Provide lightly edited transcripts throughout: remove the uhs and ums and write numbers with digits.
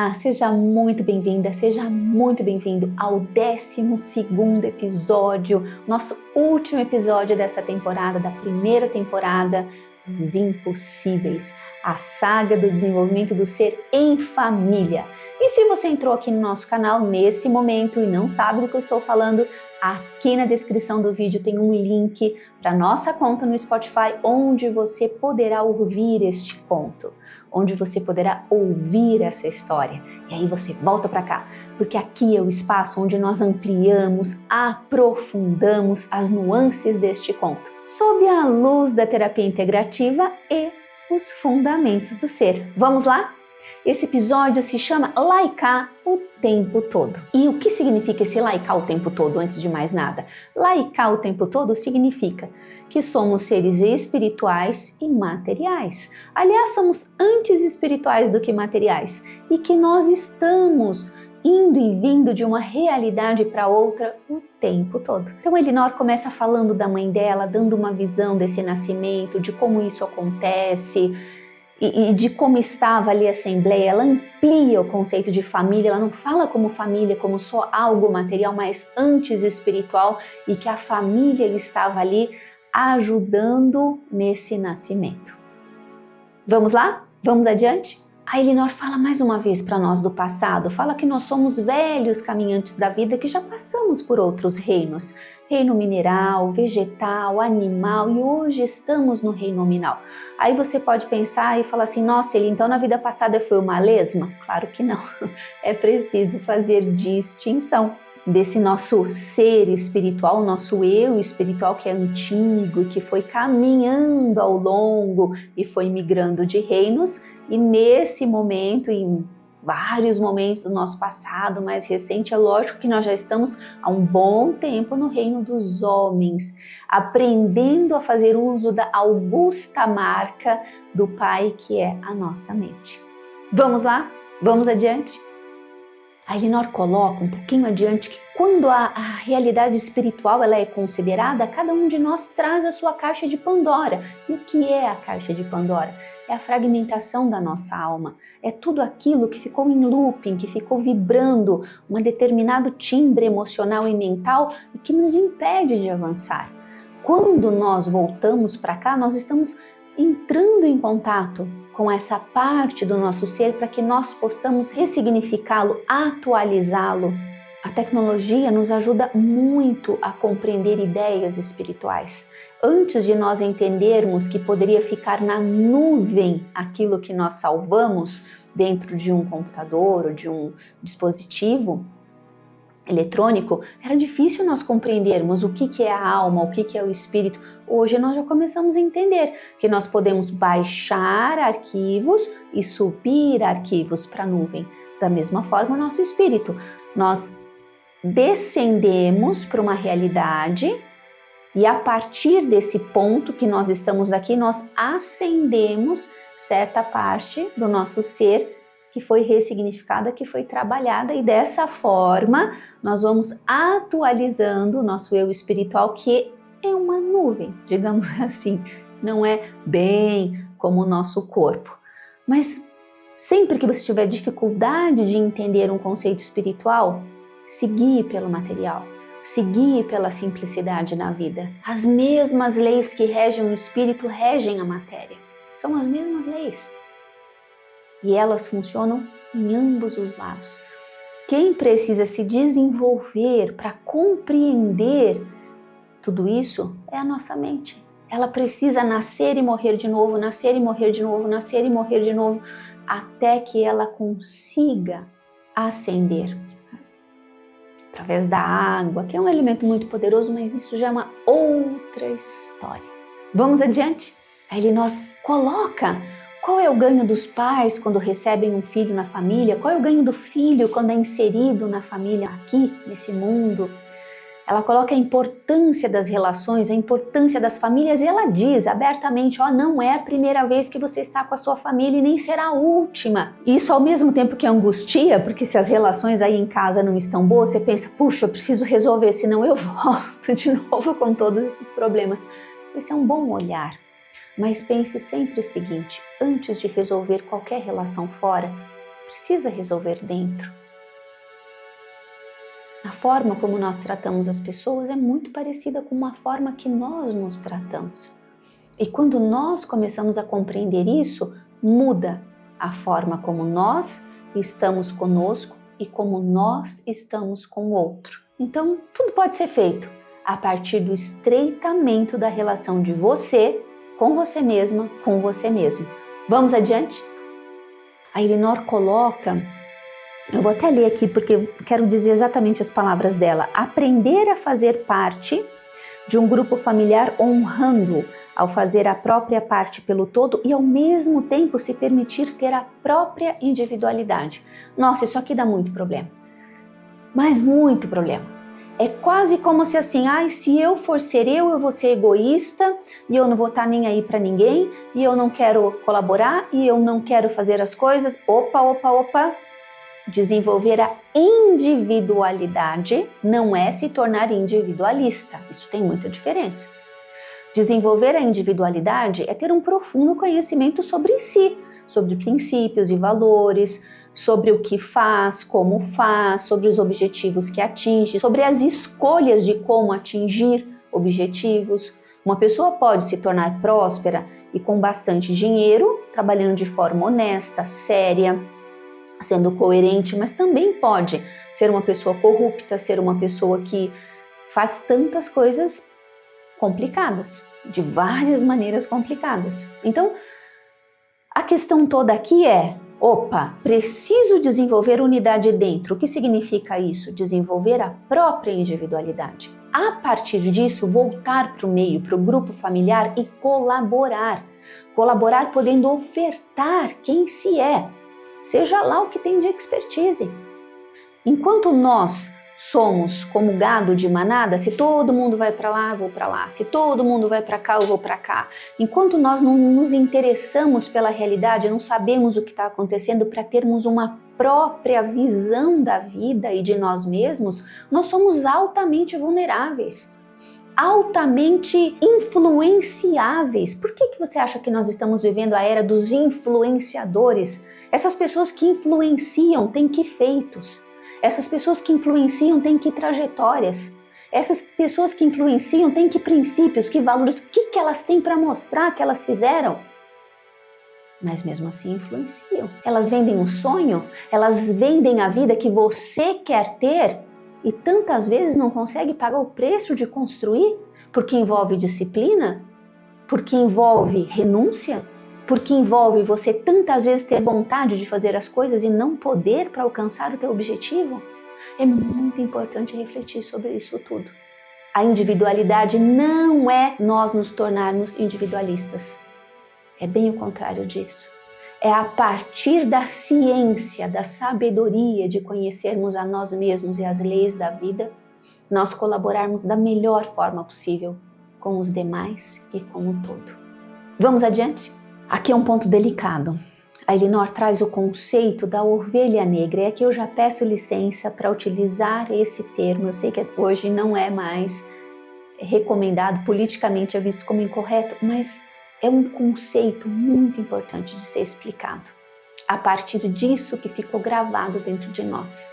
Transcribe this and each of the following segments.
Olá, seja muito bem-vinda, seja muito bem-vindo ao 12º episódio, nosso último episódio dessa temporada, da primeira temporada dos Impossíveis, a saga do desenvolvimento do ser em família. E se você entrou aqui no nosso canal nesse momento e não sabe do que eu estou falando, aqui na descrição do vídeo tem um link para nossa conta no Spotify, onde você poderá ouvir este conto, onde você poderá ouvir essa história. E aí você volta para cá, porque aqui é o espaço onde nós ampliamos, aprofundamos as nuances deste conto, sob a luz da terapia integrativa e os fundamentos do ser. Vamos lá? Esse episódio se chama Laicar o tempo todo. E o que significa esse laicar o tempo todo, antes de mais nada? Laicar o tempo todo significa que somos seres espirituais e materiais. Aliás, somos antes espirituais do que materiais. E que nós estamos indo e vindo de uma realidade para outra o tempo todo. Então Elinor começa falando da mãe dela, dando uma visão desse nascimento, de como isso acontece, e de como estava ali a Assembleia. Ela amplia o conceito de família, ela não fala como família, como só algo material, mas antes espiritual, e que a família estava ali ajudando nesse nascimento. Vamos lá? Vamos adiante? A Elinor fala mais uma vez para nós do passado, fala que nós somos velhos caminhantes da vida que já passamos por outros reinos. Reino mineral, vegetal, animal, e hoje estamos no reino nominal. Aí você pode pensar e falar assim, nossa, Eli, então na vida passada eu fui uma lesma? Claro que não. É preciso fazer distinção desse nosso ser espiritual, nosso eu espiritual que é antigo e que foi caminhando ao longo e foi migrando de reinos, e nesse momento, em vários momentos do nosso passado mais recente, é lógico que nós já estamos há um bom tempo no reino dos homens, aprendendo a fazer uso da augusta marca do Pai, que é a nossa mente. Vamos lá? Vamos adiante? A Elinor coloca um pouquinho adiante que quando a realidade espiritual ela é considerada, cada um de nós traz a sua caixa de Pandora. E o que é a caixa de Pandora? É a fragmentação da nossa alma. É tudo aquilo que ficou em looping, que ficou vibrando um determinado timbre emocional e mental e que nos impede de avançar. Quando nós voltamos para cá, nós estamos entrando em contato com essa parte do nosso ser para que nós possamos ressignificá-lo, atualizá-lo. A tecnologia nos ajuda muito a compreender ideias espirituais. Antes de nós entendermos que poderia ficar na nuvem aquilo que nós salvamos dentro de um computador ou de um dispositivo eletrônico, era difícil nós compreendermos o que é a alma, o que é o espírito. Hoje nós já começamos a entender que nós podemos baixar arquivos e subir arquivos para a nuvem. Da mesma forma, o nosso espírito. Nós descendemos para uma realidade e a partir desse ponto que nós estamos aqui, nós ascendemos certa parte do nosso ser que foi ressignificada, que foi trabalhada, e dessa forma nós vamos atualizando o nosso eu espiritual, que é uma nuvem, digamos assim, não é bem como o nosso corpo. Mas sempre que você tiver dificuldade de entender um conceito espiritual, se guie pelo material, se guie pela simplicidade na vida. As mesmas leis que regem o espírito regem a matéria, são as mesmas leis. E elas funcionam em ambos os lados. Quem precisa se desenvolver para compreender tudo isso é a nossa mente. Ela precisa nascer e morrer de novo, nascer e morrer de novo, nascer e morrer de novo, até que ela consiga ascender. Através da água, que é um elemento muito poderoso, mas isso já é uma outra história. Vamos adiante? A Elinor coloca qual é o ganho dos pais quando recebem um filho na família, qual é o ganho do filho quando é inserido na família aqui, nesse mundo. Ela coloca a importância das relações, a importância das famílias, e ela diz abertamente, não é a primeira vez que você está com a sua família e nem será a última. Isso ao mesmo tempo que angustia, porque se as relações aí em casa não estão boas, você pensa, puxa, eu preciso resolver, senão eu volto de novo com todos esses problemas. Esse é um bom olhar. Mas pense sempre o seguinte, antes de resolver qualquer relação fora, precisa resolver dentro. A forma como nós tratamos as pessoas é muito parecida com a forma que nós nos tratamos. E quando nós começamos a compreender isso, muda a forma como nós estamos conosco e como nós estamos com o outro. Então, tudo pode ser feito a partir do estreitamento da relação de você com você mesma, com você mesmo. Vamos adiante? A Elinor coloca, eu vou até ler aqui porque quero dizer exatamente as palavras dela. Aprender a fazer parte de um grupo familiar honrando ao fazer a própria parte pelo todo e ao mesmo tempo se permitir ter a própria individualidade. Nossa, isso aqui dá muito problema, mas muito problema. É quase como se assim, se eu for ser eu vou ser egoísta e eu não vou estar nem aí para ninguém e eu não quero colaborar e eu não quero fazer as coisas. Opa. Desenvolver a individualidade não é se tornar individualista. Isso tem muita diferença. Desenvolver a individualidade é ter um profundo conhecimento sobre si, sobre princípios e valores, sobre o que faz, como faz, sobre os objetivos que atinge, sobre as escolhas de como atingir objetivos. Uma pessoa pode se tornar próspera e com bastante dinheiro, trabalhando de forma honesta, séria, sendo coerente, mas também pode ser uma pessoa corrupta, ser uma pessoa que faz tantas coisas complicadas, de várias maneiras complicadas. Então, a questão toda aqui é, preciso desenvolver unidade dentro. O que significa isso? Desenvolver a própria individualidade. A partir disso, voltar para o meio, para o grupo familiar e colaborar. Colaborar podendo ofertar quem se é. Seja lá o que tem de expertise. Enquanto nós somos como gado de manada, se todo mundo vai para lá, eu vou para lá. Se todo mundo vai para cá, eu vou para cá. Enquanto nós não nos interessamos pela realidade, não sabemos o que está acontecendo para termos uma própria visão da vida e de nós mesmos, nós somos altamente vulneráveis, altamente influenciáveis. Por que você acha que nós estamos vivendo a era dos influenciadores? Essas pessoas que influenciam têm que feitos. Essas pessoas que influenciam têm que trajetórias. Essas pessoas que influenciam têm que princípios, que valores, o que elas têm para mostrar que elas fizeram? Mas mesmo assim influenciam. Elas vendem um sonho, elas vendem a vida que você quer ter e tantas vezes não consegue pagar o preço de construir, porque envolve disciplina, porque envolve renúncia, porque envolve você tantas vezes ter vontade de fazer as coisas e não poder para alcançar o teu objetivo. É muito importante refletir sobre isso tudo. A individualidade não é nós nos tornarmos individualistas. É bem o contrário disso. É a partir da ciência, da sabedoria de conhecermos a nós mesmos e as leis da vida, nós colaborarmos da melhor forma possível com os demais e com o todo. Vamos adiante? Aqui é um ponto delicado. A Elinor traz o conceito da ovelha negra e aqui eu já peço licença para utilizar esse termo. Eu sei que hoje não é mais recomendado, politicamente é visto como incorreto, mas é um conceito muito importante de ser explicado. A partir disso que ficou gravado dentro de nós.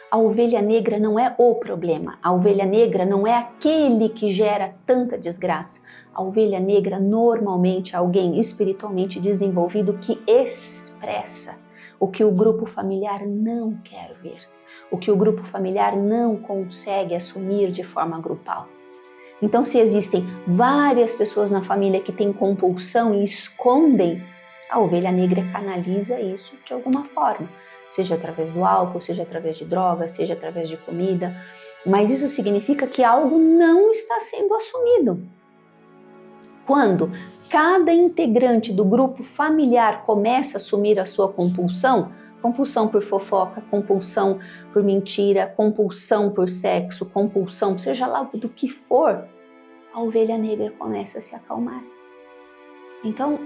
A ovelha negra não é o problema. A ovelha negra não é aquele que gera tanta desgraça. A ovelha negra normalmente é alguém espiritualmente desenvolvido que expressa o que o grupo familiar não quer ver, o que o grupo familiar não consegue assumir de forma grupal. Então, se existem várias pessoas na família que têm compulsão e escondem, a ovelha negra canaliza isso de alguma forma, seja através do álcool, seja através de drogas, seja através de comida, mas isso significa que algo não está sendo assumido. Quando cada integrante do grupo familiar começa a assumir a sua compulsão por fofoca, compulsão por mentira, compulsão por sexo, compulsão, seja lá do que for, a ovelha negra começa a se acalmar. Então,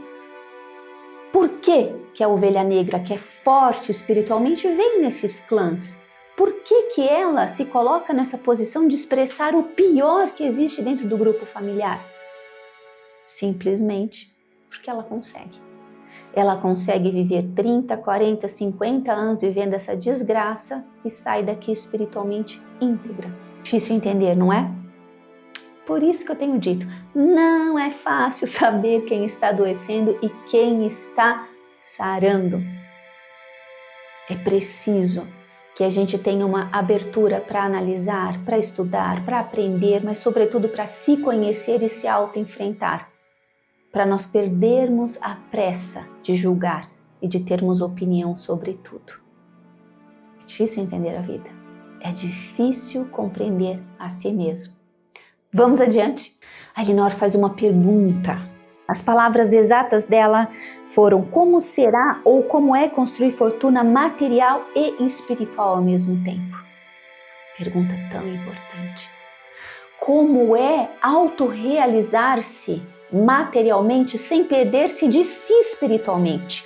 por que a ovelha negra, que é forte espiritualmente, vem nesses clãs? Por que ela se coloca nessa posição de expressar o pior que existe dentro do grupo familiar? Simplesmente porque ela consegue. ela consegue viver 30, 40, 50 anos vivendo essa desgraça e sai daqui espiritualmente íntegra. Difícil entender, não é? Por isso que eu tenho dito, não é fácil saber quem está adoecendo e quem está sarando. É preciso que a gente tenha uma abertura para analisar, para estudar, para aprender, mas sobretudo para se conhecer e se auto-enfrentar, para nós perdermos a pressa de julgar e de termos opinião sobre tudo. É difícil entender a vida, é difícil compreender a si mesmo. Vamos adiante? A Elinor faz uma pergunta. As palavras exatas dela foram: como será ou como é construir fortuna material e espiritual ao mesmo tempo? Pergunta tão importante. Como é autorrealizar-se materialmente sem perder-se de si espiritualmente?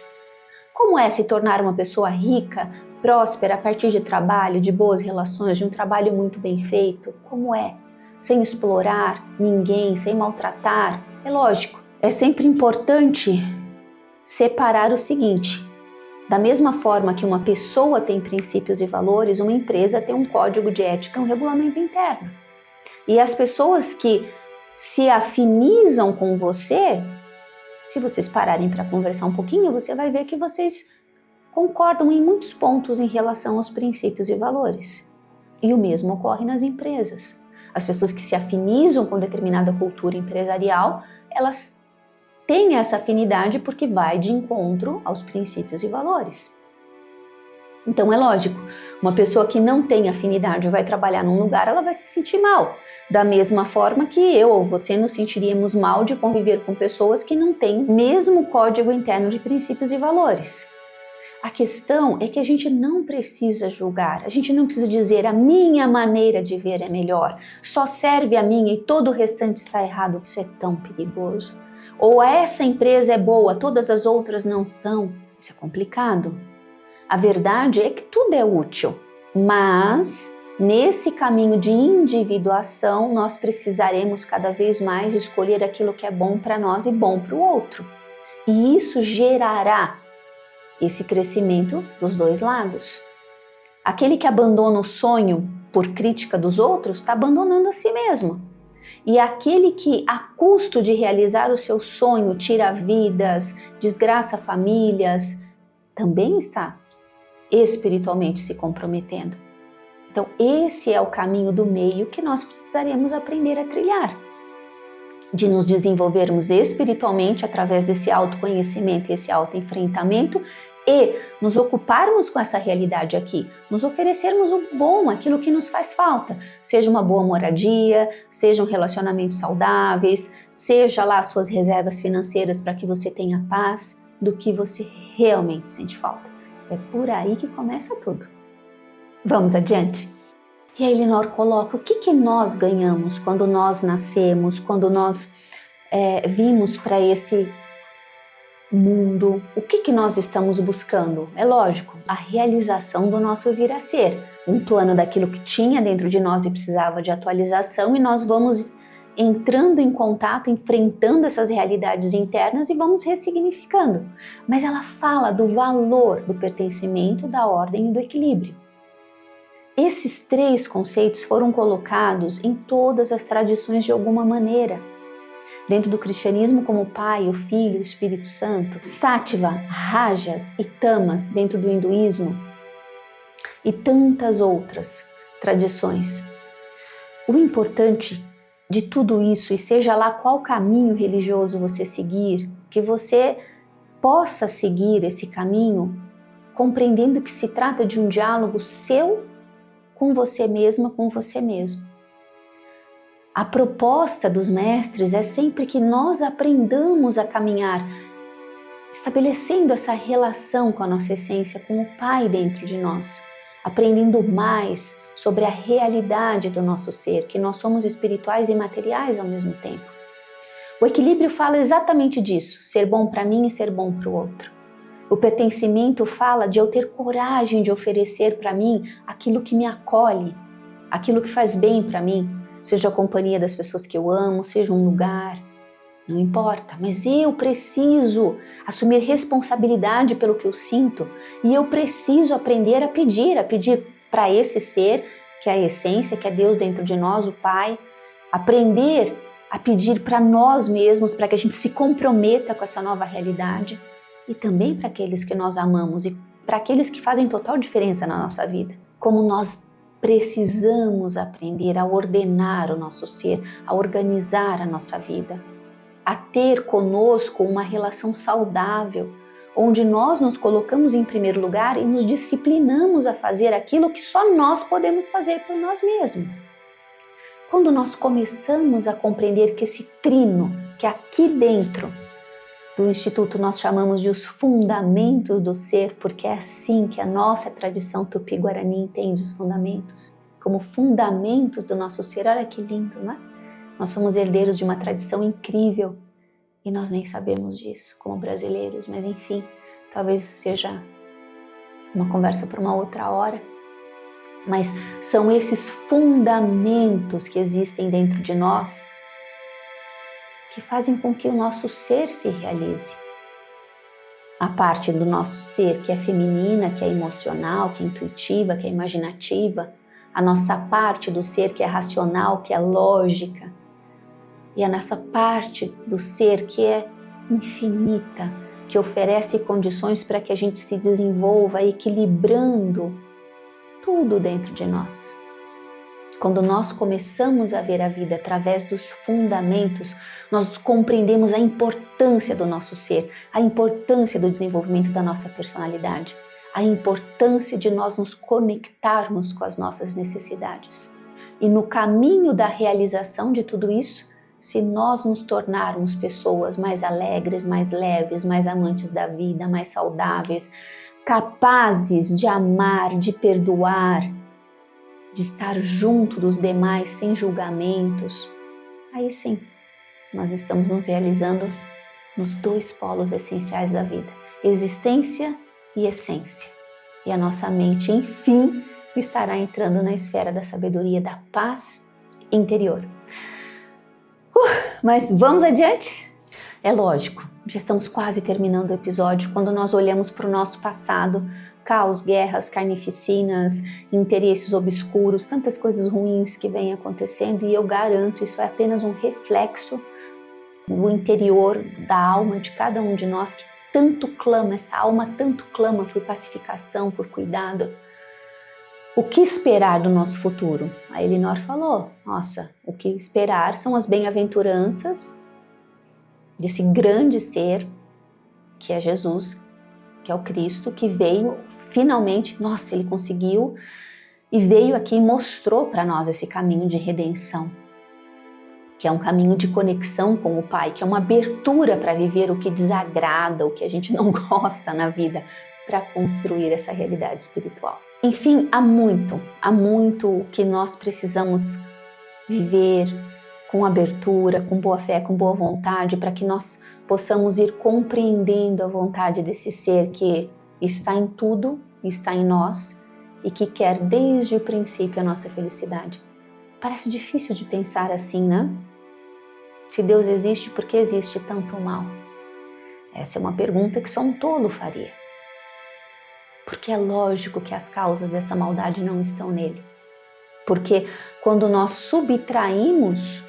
Como é se tornar uma pessoa rica, próspera a partir de trabalho, de boas relações, de um trabalho muito bem feito? Como é? Sem explorar ninguém, sem maltratar? É lógico. É sempre importante separar o seguinte: da mesma forma que uma pessoa tem princípios e valores, uma empresa tem um código de ética, um regulamento interno. E as pessoas que se afinizam com você, se vocês pararem para conversar um pouquinho, você vai ver que vocês concordam em muitos pontos em relação aos princípios e valores. E o mesmo ocorre nas empresas. As pessoas que se afinizam com determinada cultura empresarial, elas tem essa afinidade porque vai de encontro aos princípios e valores. Então é lógico, uma pessoa que não tem afinidade vai trabalhar num lugar, ela vai se sentir mal. Da mesma forma que eu ou você nos sentiríamos mal de conviver com pessoas que não têm o mesmo código interno de princípios e valores. A questão é que a gente não precisa julgar, a gente não precisa dizer a minha maneira de ver é melhor, só serve a minha e todo o restante está errado. Isso é tão perigoso. Ou essa empresa é boa, todas as outras não são. Isso é complicado. A verdade é que tudo é útil, mas nesse caminho de individuação nós precisaremos cada vez mais escolher aquilo que é bom para nós e bom para o outro. E isso gerará esse crescimento dos dois lados. Aquele que abandona o sonho por crítica dos outros está abandonando a si mesmo. E aquele que, a custo de realizar o seu sonho, tira vidas, desgraça famílias, também está espiritualmente se comprometendo. Então, esse é o caminho do meio que nós precisaremos aprender a trilhar. De nos desenvolvermos espiritualmente através desse autoconhecimento e esse autoenfrentamento e nos ocuparmos com essa realidade aqui, nos oferecermos o bom, aquilo que nos faz falta, seja uma boa moradia, sejam relacionamentos saudáveis, seja lá as suas reservas financeiras para que você tenha paz, do que você realmente sente falta. É por aí que começa tudo. Vamos adiante? E a Elinor coloca o que nós ganhamos quando nós nascemos, quando nós vimos para esse mundo, o que nós estamos buscando? É lógico, a realização do nosso vir a ser, um plano daquilo que tinha dentro de nós e precisava de atualização, e nós vamos entrando em contato, enfrentando essas realidades internas e vamos ressignificando. Mas ela fala do valor do pertencimento, da ordem e do equilíbrio. Esses três conceitos foram colocados em todas as tradições de alguma maneira. Dentro do cristianismo, como o Pai, o Filho, o Espírito Santo, Sattva, Rajas e Tamas dentro do hinduísmo e tantas outras tradições. O importante de tudo isso, e seja lá qual caminho religioso você seguir, que você possa seguir esse caminho compreendendo que se trata de um diálogo seu com você mesma, com você mesmo. A proposta dos mestres é sempre que nós aprendamos a caminhar, estabelecendo essa relação com a nossa essência, com o Pai dentro de nós, aprendendo mais sobre a realidade do nosso ser, que nós somos espirituais e materiais ao mesmo tempo. O equilíbrio fala exatamente disso, ser bom para mim e ser bom para o outro. O pertencimento fala de eu ter coragem de oferecer para mim aquilo que me acolhe, aquilo que faz bem para mim, seja a companhia das pessoas que eu amo, seja um lugar. Não importa, mas eu preciso assumir responsabilidade pelo que eu sinto e eu preciso aprender a pedir para esse ser, que é a essência, que é Deus dentro de nós, o Pai, aprender a pedir para nós mesmos, para que a gente se comprometa com essa nova realidade e também para aqueles que nós amamos e para aqueles que fazem total diferença na nossa vida. Como nós precisamos aprender a ordenar o nosso ser, a organizar a nossa vida, a ter conosco uma relação saudável, onde nós nos colocamos em primeiro lugar e nos disciplinamos a fazer aquilo que só nós podemos fazer por nós mesmos. Quando nós começamos a compreender que esse trino, que aqui dentro do Instituto nós chamamos de os fundamentos do ser, porque é assim que a nossa tradição tupi-guarani entende os fundamentos, como fundamentos do nosso ser. Olha que lindo, não é? Nós somos herdeiros de uma tradição incrível e nós nem sabemos disso como brasileiros, mas enfim, talvez isso seja uma conversa para uma outra hora. Mas são esses fundamentos que existem dentro de nós que fazem com que o nosso ser se realize. A parte do nosso ser que é feminina, que é emocional, que é intuitiva, que é imaginativa, a nossa parte do ser que é racional, que é lógica, e a nossa parte do ser que é infinita, que oferece condições para que a gente se desenvolva, equilibrando tudo dentro de nós. Quando nós começamos a ver a vida através dos fundamentos, nós compreendemos a importância do nosso ser, a importância do desenvolvimento da nossa personalidade, a importância de nós nos conectarmos com as nossas necessidades. E no caminho da realização de tudo isso, se nós nos tornarmos pessoas mais alegres, mais leves, mais amantes da vida, mais saudáveis, capazes de amar, de perdoar, de estar junto dos demais sem julgamentos, aí sim, nós estamos nos realizando nos dois polos essenciais da vida, existência e essência. E a nossa mente, enfim, estará entrando na esfera da sabedoria, da paz interior. Mas vamos adiante? É lógico, já estamos quase terminando o episódio. Quando nós olhamos para o nosso passado, caos, guerras, carnificinas, interesses obscuros, tantas coisas ruins que vêm acontecendo, e eu garanto, isso é apenas um reflexo do interior da alma de cada um de nós que tanto clama, essa alma tanto clama por pacificação, por cuidado. O que esperar do nosso futuro? A Elinor falou, nossa, o que esperar são as bem-aventuranças desse grande ser que é Jesus, que é o Cristo, que veio finalmente, nossa, ele conseguiu e veio aqui e mostrou para nós esse caminho de redenção, que é um caminho de conexão com o Pai, que é uma abertura para viver o que desagrada, o que a gente não gosta na vida, para construir essa realidade espiritual. Enfim, há muito que nós precisamos viver com abertura, com boa fé, com boa vontade, para que nós possamos ir compreendendo a vontade desse ser que está em tudo, está em nós e que quer desde o princípio a nossa felicidade. Parece difícil de pensar assim, né? Se Deus existe, por que existe tanto mal? Essa é uma pergunta que só um tolo faria. Porque é lógico que as causas dessa maldade não estão nele. Porque quando nós subtraímos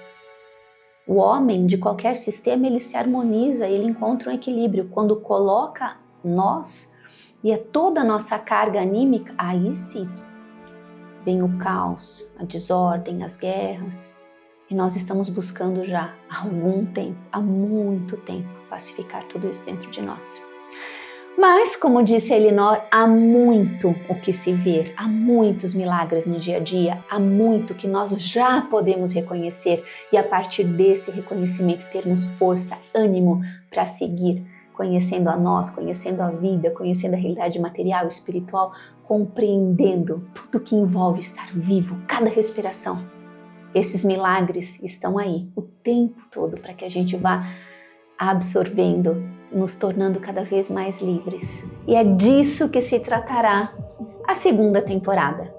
o homem de qualquer sistema, ele se harmoniza, ele encontra um equilíbrio. Quando coloca nós e toda a nossa carga anímica, aí sim vem o caos, a desordem, as guerras. E nós estamos buscando já há algum tempo, há muito tempo, pacificar tudo isso dentro de nós. Mas, como disse a Elinor, há muito o que se ver, há muitos milagres no dia a dia, há muito que nós já podemos reconhecer e a partir desse reconhecimento termos força, ânimo para seguir conhecendo a nós, conhecendo a vida, conhecendo a realidade material, espiritual, compreendendo tudo que envolve estar vivo, cada respiração. Esses milagres estão aí o tempo todo para que a gente vá absorvendo, nos tornando cada vez mais livres. E é disso que se tratará a segunda temporada.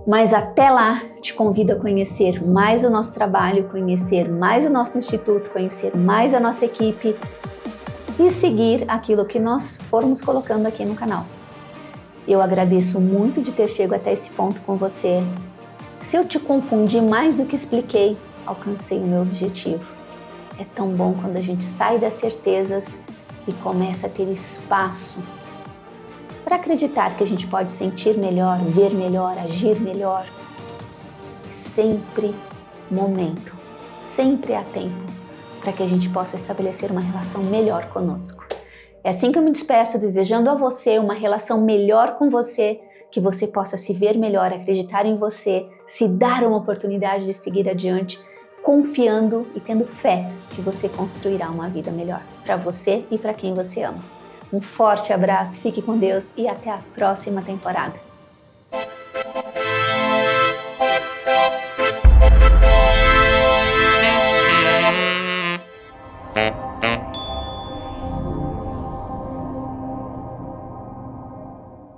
Mas até lá, te convido a conhecer mais o nosso trabalho, conhecer mais o nosso instituto, conhecer mais a nossa equipe e seguir aquilo que nós formos colocando aqui no canal. Eu agradeço muito de ter chegado até esse ponto com você. Se eu te confundi mais do que expliquei, alcancei o meu objetivo. É tão bom quando a gente sai das certezas e começa a ter espaço para acreditar que a gente pode sentir melhor, ver melhor, agir melhor. Sempre momento, sempre há tempo para que a gente possa estabelecer uma relação melhor conosco. É assim que eu me despeço, desejando a você uma relação melhor com você, que você possa se ver melhor, acreditar em você, se dar uma oportunidade de seguir adiante, confiando e tendo fé que você construirá uma vida melhor para você e para quem você ama. Um forte abraço, fique com Deus e até a próxima temporada.